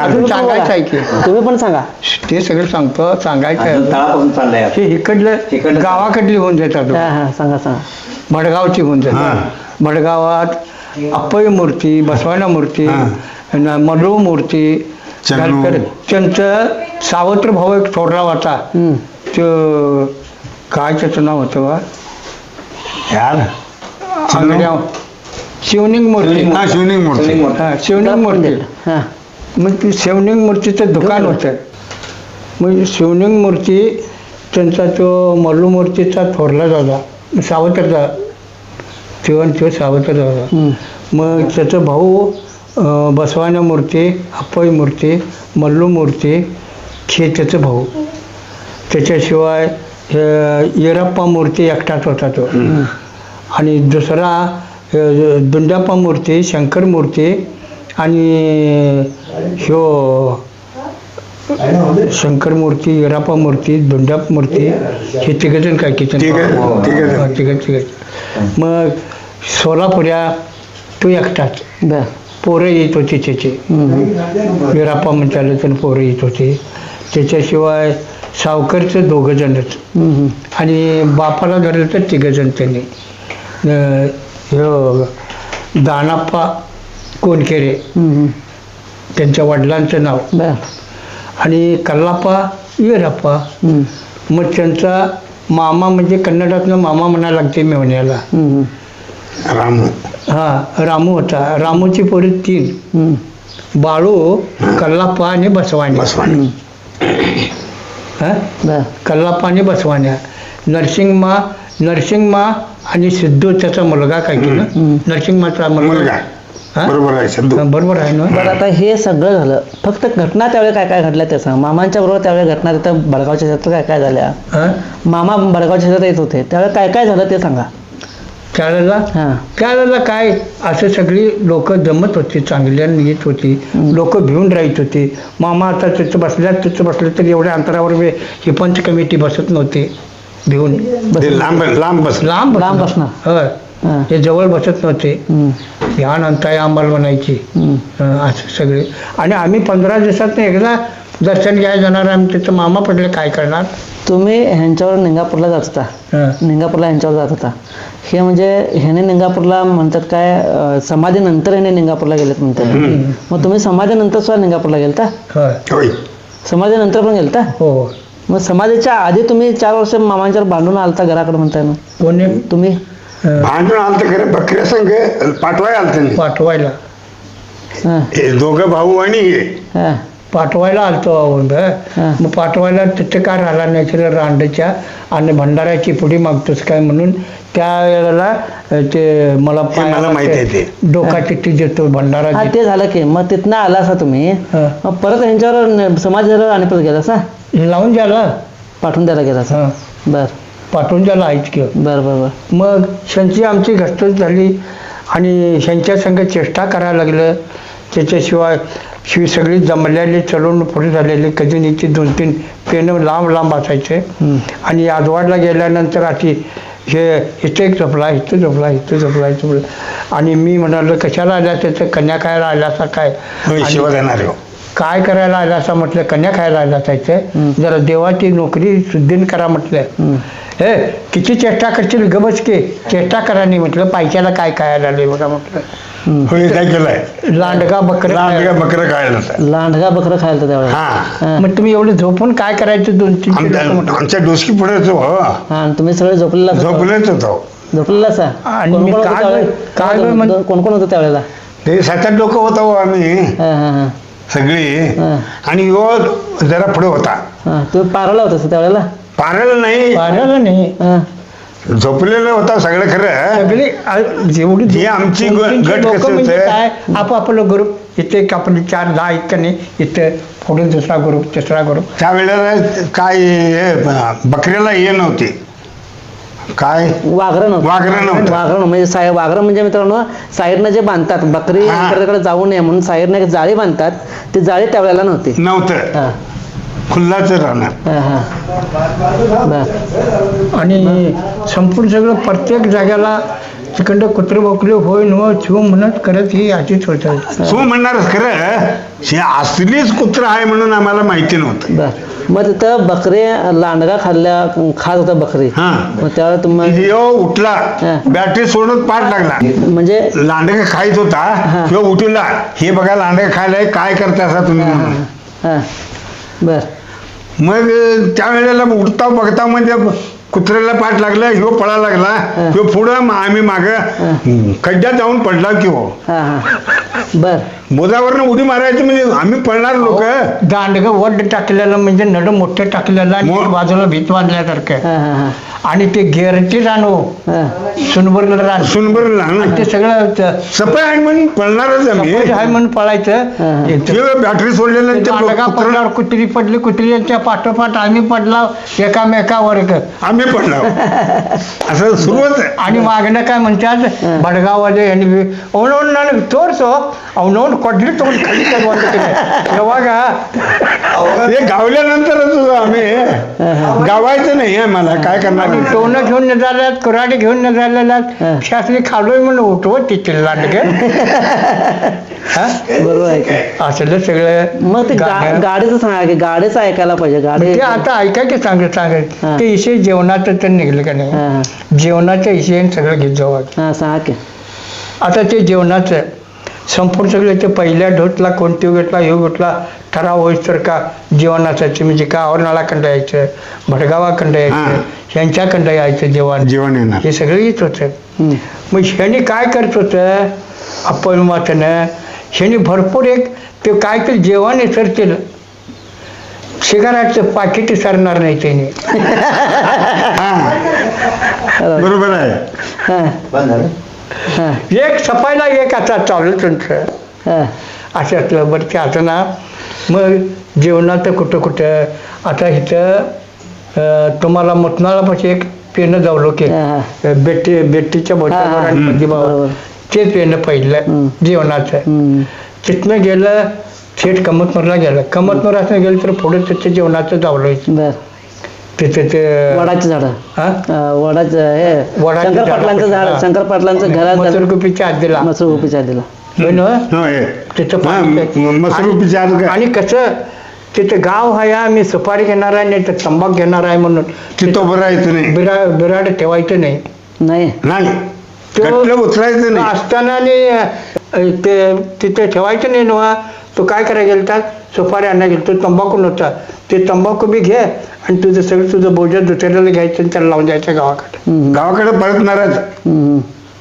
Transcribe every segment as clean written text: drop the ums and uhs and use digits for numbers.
अजून सांगायचं आहे की तुम्ही पण सांगा. ते सगळं सांगतो सांगायचं आहे. तळापासून चाललंय हे इकडलं गावाकडली होऊन जातात सांगा सांगा. भडगावची होऊन जातात. भडगावात अप्पई मूर्ती, बसवाना मूर्ती, मल्लू मूर्ती, त्यांचं सावत्र भाऊ एक थोरला होता, तो काय त्याचं नाव होतं बा यार अंगड्या शिवलिंग मूर्ती. शिवलिंग मूर्ती. शिवलिंग मूर्ती. मग ती शिवलिंग मूर्तीचं दुकान होतं. मग शिवलिंग मूर्ती त्यांचा तो मल्लू मूर्तीचा थोरला दादा सावत्रचा तो सावत्र दादा. मग त्याचं भाऊ बसवाना मूर्ती, अप्पई मूर्ती, मल्लू मूर्ती हे त्याचं भाऊ. त्याच्याशिवाय येरप्पा मूर्ती एकटाच होता तो. आणि दुसरा दुंडाप्पा मूर्ती, शंकर मूर्ती आणि ह्यो शंकर मूर्ती, येराप्पा मूर्ती, दुंडाप्पा मूर्ती हे तिघजण काय तिघ. मग सोलापुऱ्या तो एकटाच. पोरं येत होती त्याची, येराप्पा म्हणता तर पोरं येत होती. त्याच्याशिवाय सावकरचं दोघं जणच आणि बापाला धरलं तर तिघजण त्यांनी. दानाप्पा कोणकेरे त्यांच्या वडिलांचं नाव आणि कल्लाप्पा येराप्पा. मग त्यांचा मामा म्हणजे कन्नडातनं मामा म्हणायला लागते मेवण्याला रामू. रामू होता. रामूची पोरी 3, बाळू, कल्लाप्पा आणि बसवाणी. कल्लाप्पा आणि बसवाण्या. नरसिंगमा आणि सिद्धू त्याचा मुलगा काय की ना, नरसिंगमाचा मुलगा. बरोबर आहे ना. बरं आता हे सगळं झालं, फक्त घटना त्यावेळी काय काय घडल्या ते सांग. मामांच्या बरोबर त्यावेळी घटना तिथं भडगावच्या क्षेत्रात काय काय झाल्या. मामा भडगावच्या क्षेत्रात येत होते त्यावेळी काय काय झालं ते सांगा. त्यावेळेला काय असं सगळी लोक जमत होती, चांगल्याने येत होती, लोक भिवून राहत होती. मामा आता तिथं बसलं तर एवढ्या अंतरावर ही पंच कमिटी बसत नव्हती. भिवून लांब बसणार, हे जवळ बसत नव्हते. ह्या नंतर आम्हाला म्हणायची असं सगळे. आणि आम्ही 15 दिवसात एकदा दर्शन घ्यायला जाणार. आम्ही तिथं मामा पडले काय करणार. तुम्ही ह्यांच्यावर निंगापूरला जात होता, निंगापूरला ह्यांच्यावर जात होता. हे म्हणजे ह्याने निंगापूरला म्हणतात काय समाधीनंतर ह्याने निंगापूरला गेलेत म्हणतात. मग तुम्ही समाधीनंतर सुद्धा निंगापूरला गेलता. समाधीनंतर पण गेलता. हो. मग समाधीच्या आधी तुम्ही 4 वर्ष मामांच्यावर भांडून आलता घराकडे म्हणताय ना. कोणी तुम्ही भांडून आलत खरं. बकऱ्या संघ पाठवायला दोघं भाऊ आणि पाठवायला आलतो. मग पाठवायला तिथे काय राहिला नाही रांडच्या आणि भंडाऱ्याची पुढी मागतोस काय म्हणून त्या वेळेला ते मला माहिती आहे ते डोका चिठ्ठी देतो भंडारा. ते झालं की मग तिथनं आला असा तुम्ही. मग परत ह्यांच्यावर समाज आणि परत गेला असा लावून द्याला पाठवून द्यायला गेला असा. बर पाठवून द्यायला आहेच की. बरं. मग त्यांची आमची घटना झाली आणि ह्यांच्या संग चेष्टा करायला लागलं. त्याच्याशिवाय सगळी जमलेली चढून पुढे झालेली कधी नीची 2-3 पेनं लांब असायचे. आणि आजवाडला गेल्यानंतर अशी हे इथे एक झोपला. आणि मी म्हणालो कशाला आल्या त्याचं कन्या खायला आला असा काय काय करायला आला असा म्हटलं. कन्या खायला आला असायचं. जरा देवाची नोकरी सुद्धीन करा म्हटलं. हे किती चेष्टा करशील गबस की चेष्टा करा नाही म्हटलं. पायच्याला काय खायला आले बघा म्हटलं. काय केलंय लांडगा बकरं खायला. लांडगा बकरं खायला त्यावेळेला. मग तुम्ही एवढं झोपून काय करायचं 2-3 आमच्या डोसकी पुढे तुम्ही सगळे झोपलेलाच होतो. झोपलेलाच. आणि कोण कोण होतं त्यावेळेला. ते 7-8 लोक होतो आम्ही सगळी. आणि जरा पुढे होता. तुम्ही पाराला होता त्यावेळेला. पारायला नाही झोपलेलं होता सगळं खरं. सगळी जेवढी आमची गट म्हणजे काय आपलं ग्रुप इथे आपण 4-10 आहेत का नाही. इथं पुढे दुसरा ग्रुप तिसरा ग्रुप. त्यावेळेला काय बकऱ्याला हे नव्हते काय वाघरं नव्हतं म्हणजे वाघरं म्हणजे मित्रांनो साईडनं जे बांधतात बकरी इकडे जाऊ नये म्हणून साईडनं एक जाळी बांधतात. ती जाळी त्यावेळेला नव्हतं खुल्लाच राहणार. आणि संपूर्ण सगळं प्रत्येक जाग्याला तिकडं कुत्र बोकले होय न शिव म्हणत करत ही अशीच होत. सो म्हणणारच खरं हे असलीच कुत्र आहे म्हणून आम्हाला माहिती नव्हतं. बर मग तिथं बकरी लांडगा खात होता बकरी. हा मग त्यावेळेला तुम्हाला ह्यो उठला बॅटरी सोडून पाठ लागला म्हणजे लांडगा खायच होता ह्यो उठला हे बघा लांडगा खायलाय काय करता असा तुम्ही म्हणून. हा बर मग त्यावेळेला उठता बघता म्हणजे कुत्र्याला पाठ लागला ह्यो पळा लागला ह्यो पुढं आम्ही माग खड्ड्यात जाऊन पडला की हो. हा हा बर बोधावरनं उडी मारायची म्हणजे आम्ही पळणार लोक. दांडगं वड टाकलेलं म्हणजे नड मोठं टाकलेलं आणि एक बाजूला भीत बांधल्यासारखं हा हा हा आणि ते गेरची रानो सुनबरला रान सुनबरला ते सगळं सफाई आहे म्हणून पळणारच आम्ही. आहे म्हणून पळायचं. बॅटरी सोडलेलं दांडगा पडल्यावर कुत्री पडली कुत्र्यांच्या पाठोपाठ आम्ही पडला एकामेकावर आम्ही पडलो असं सुरुवात आहे. आणि मागणं काय म्हणतात भडगाववाले यांनी अवनवून तोडतो अवनवून कोडली तोड खाली बंद केलं तेव्हा का हे गावल्यानंतरच आम्ही गावायचं नाही आम्हाला काय करणार. टोनं घेऊन न झाल्यात कुऱ्हाडी घेऊन न झालेल्यात शास्त्री खालोय म्हणून उठवत तिथे लांडगे बरोबर आहे का असलं सगळं. मग ते गाडीचं सांगा की गाडीचं ऐकायला पाहिजे गाडी ते आता ऐका की सांगत ते इशे जेवणाचं तर निघलं का नाही जेवणाच्या इशेने सगळं घेत जावं. हा सांगा की आता ते जेवणाचं संपूर्ण सगळं ते पहिल्या ढोतला कोणती घेतला ह्यो घेतला ठराव होईस तर का जेवणाचं म्हणजे का औरणाळाखंड यायचं भडगावाखंड यायचं ह्यांच्याखंड यायचं जेवण येणार हे सगळं येत होतं. मग ह्यानी काय करत होतं अपयमातनं ह्यानी भरपूर एक ते काय तर जेवण सरतील सिगारेटचं पाकिट सरणार नाही त्याने. बरोबर आहे. एक सफाईला एक आता चालू तुमचं असं बरं ते आता ना मग जेवणाचं कुठं आता इथं तुम्हाला मुतनाळापाशी एक पेनं जावलो की बेटीच्या बोटावर ते पेनं पहिलं जेवणाचं तिथनं गेलं थेट कमतनूरला गेलं कमतनूर असं गेलं तर पुढे तिथे जेवणाचं जावलं तिथे ते वडाचं झाड वडाचं हे शंकर पाटलांचं झाड शंकर पाटलांचं घरात मसूरगुपीच्या आजीला मसूरगुपीच्या आजीला तिथं आणि कसं तिथं गाव आहे आम्ही सुपारी घेणार आहे नाही तर तंबाखू घेणार आहे म्हणून तिथं भरायचं नाही बिराड ठेवायचं नाही उचलायचं नाही असताना आणि ते तिथे ठेवायचं नाही नव्हा तो काय करायला गेलता सुपारी आणायला गेलो तो तंबाखू नव्हता ते तंबाखू बी घे आणि तुझं सगळं तुझं बोजा दुसऱ्याला घ्यायचं आणि त्याला लावून जायचं गावाकडे परतणारच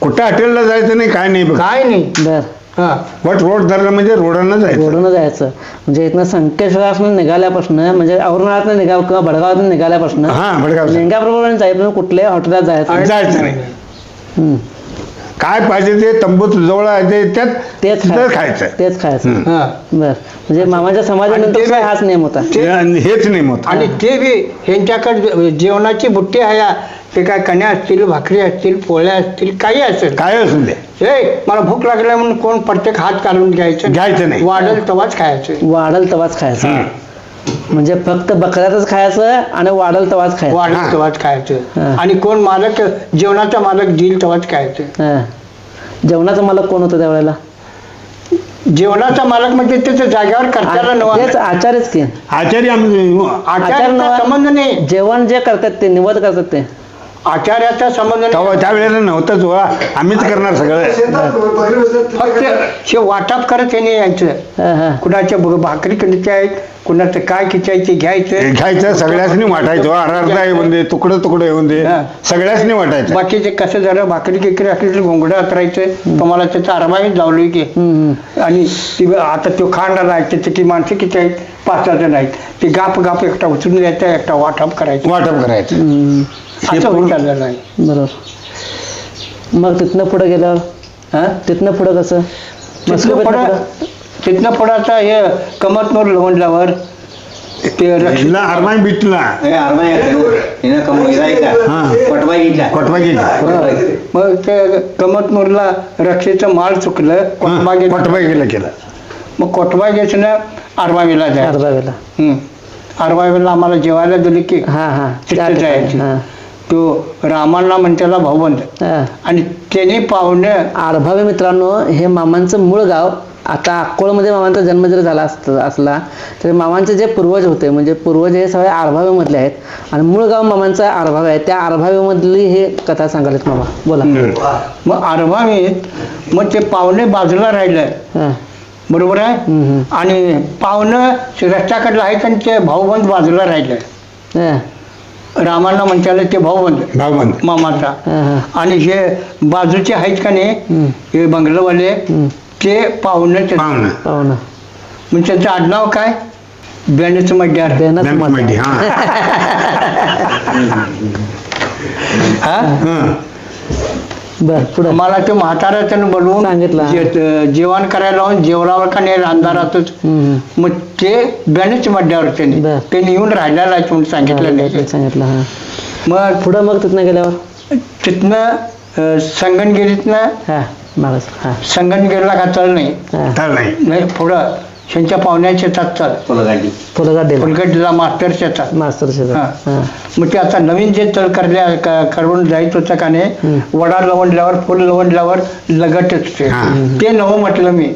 कुठं हॉटेलला जायचं नाही काय नाही बर रोड धरला म्हणजे रोडानं जायचं म्हणजे इथनं संकेश्वरापासून निघाल्यापासून म्हणजे औरंगाबाद निघाल किंवा भडगावातून निघाल्यापासून लिंगाप्रमाणे जायचं कुठल्याही हॉटेलात जायचं नाही. काय पाहिजे ते तंबू जवळ आहे तेच खायचं बर म्हणजे मामाच्या समाजानंतर हाच नियम होता हेच नियम होता. आणि ते बी ह्यांच्याकडे जेवणाची बुट्टी आहे ते काय कण्या असतील भाकरी असतील पोळ्या असतील काही असेल काय असू दे मला भूक लागल्या म्हणून कोण प्रत्येक हात काढून घ्यायचं नाही वाढल तवाच खायचं म्हणजे फक्त बकऱ्यातच खायचं आणि वाढल तवाच खायचं आणि कोण मालक जेवणाचा मालक देईल तवाच खायचं. जेवणाचा मालक कोण होतं त्यावेळेला जेवणाचा मालक म्हणजे त्याच्या जागेवर करताना तेच आचार्यच की आचार्याचा संबंध नाही जेवण जे करतात ते निवड करतात ते आचार्याचा संबंध त्यावेळेला नव्हताच आम्हीच करणार सगळं फक्त हे वाटप करत हे नाही यायचं कुणाच्या भाकरी किती आहेत कुणाचं काय खिचायचे घ्यायचं सगळ्यासनी वाटायचं अर्धा येऊन दे तुकडं येऊन दे सगळ्यासनी वाटायचं. बाकीचे कसं झालं भाकरी किकरी असली तर घोंगडं अतरायचं तुम्हाला त्याचा अरबाही जावलोय की आणि आता तो खांडा आहे त्याची ती माणसं किती आहेत 5-6 जण आहेत ते गाप एकटा उचलून द्यायचा एकटा वाटप करायचं असं विचार झाला आहे. बरोबर. मग तिथनं पुढे गेल्यावर तिथनं पुढं कसं तिथनं पुढं आता हे कमतनूर लवंडल्यावर ते अरमाई बिटला मग ते कमतनूरला रक्षेचं माळ चुकलं कोटबागेला केलं मग कोटबागेचं आरबावीला आरबावीला आम्हाला जेवायला दिली की तिथे जायची तो रामांना म्हणतेला भाऊबंद हा. आणि त्याने पाहुणे आरभावे मित्रांनो, हे मामांचं मूळ गाव. आता अक्कोळमध्ये मामांचा जन्म जर झाला असला तर मामांचे जे पूर्वज होते, म्हणजे पूर्वज हे सगळे आरभावेमधले आहेत आणि मूळ गाव मामांचा आरभावे आहे. त्या आरभावेमधली हे कथा सांगायला मामा बोला. मग आरभावीत मग ते पाहुणे बाजूला राहिलं, हा. बरोबर आहे. आणि पाहुणं रस्त्याकडलं आहेत आणि ते भाऊबंद बाजूला राहिलं. हा. रामांना म्हणताला ते भाऊबंद मामाचा. आणि हे बाजूचे आहेत का नाही हे बंगलवाले ते पाहुणे. पाहुणं मग त्याचं आडनाव काय? बेनच मड्यार. बर पुढे मला ते म्हाताऱ्याचं बोलवून सांगितलं. जेवण करायला लावून जेवणावर का नाही अंधारातच. मग ते बेनच मड्यावर त्यांनी येऊन राहिलेला आहे म्हणून सांगितलं नाही. सांगितलं. मग पुढं मग तिथनं गेल्यावर तिथनं संगणगिरीतनं संगणगिरीला का चढ नाही पुढं त्यांच्या पाहुण्या शेतात चल फुलगडीला मास्टर शेतात. मग ते आता नवीन जे तळ करून जायचं होतं का नाही, वडा लवंडल्यावर फुल लवंडल्यावर लगटच ते नवं म्हटलं मी.